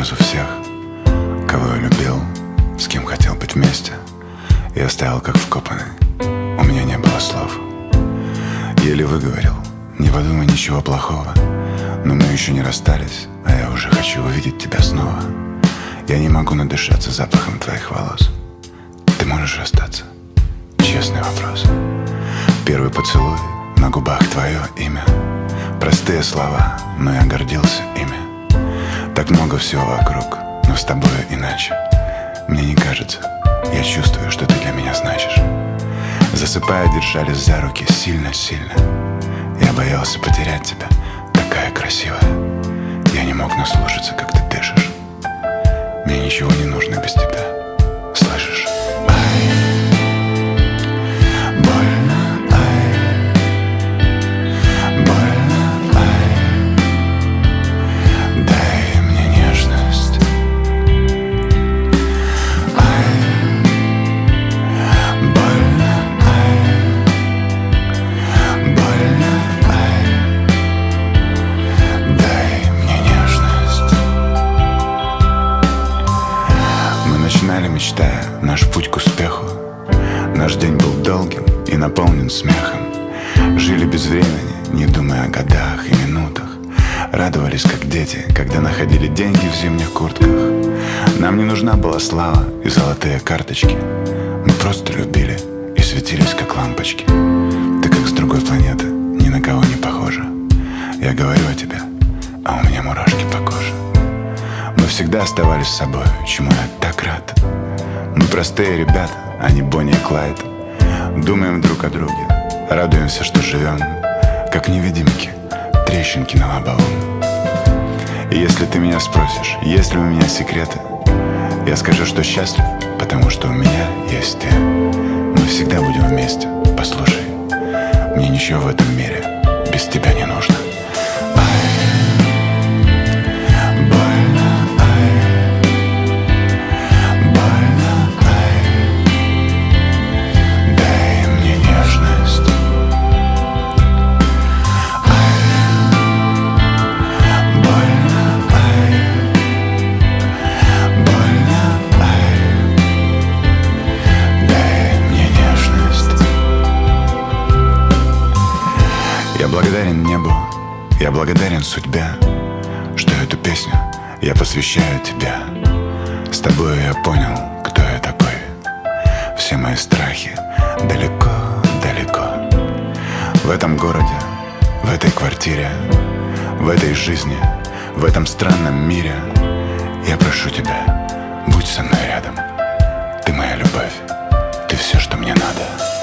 сразу всех, кого я любил, с кем хотел быть вместе. Я стоял как вкопанный, у меня не было слов. Еле выговорил: не подумай ничего плохого, но мы еще не расстались, а я уже хочу увидеть тебя снова. Я не могу надышаться запахом твоих волос. Ты можешь остаться? Честный вопрос. Первый поцелуй, на губах твое имя. Простые слова, но я гордился ими. Так много всего вокруг, но с тобой иначе. Мне не кажется, я чувствую, что ты для меня значишь. Засыпая, держались за руки сильно-сильно. Я боялся потерять тебя, такая красивая. Я не мог наслушаться, как ты дышишь. Мне ничего не нужно без тебя, слышишь? Мечтая наш путь к успеху. Наш день был долгим и наполнен смехом. Жили без времени, не думая о годах и минутах. Радовались, как дети, когда находили деньги в зимних куртках. Нам не нужна была слава и золотые карточки. Мы просто любили и светились, как лампочки. Ты как с другой планеты, ни на кого не похожа. Я говорю о тебе, а у меня мурашки по коже. Мы всегда оставались собой, чему я так рад. Мы простые ребята, а не Бонни и Клайд. Думаем друг о друге, радуемся, что живем, как невидимки, трещинки на лобовом. И если ты меня спросишь, есть ли у меня секреты, я скажу, что счастлив, потому что у меня есть ты. Мы всегда будем вместе, послушай. Мне ничего в этом мире без тебя не нужно. Я благодарен небу, я благодарен судьбе, что эту песню я посвящаю тебе. С тобой я понял, кто я такой. Все мои страхи далеко-далеко. В этом городе, в этой квартире, в этой жизни, в этом странном мире. Я прошу тебя, будь со мной рядом. Ты моя любовь, ты все, что мне надо.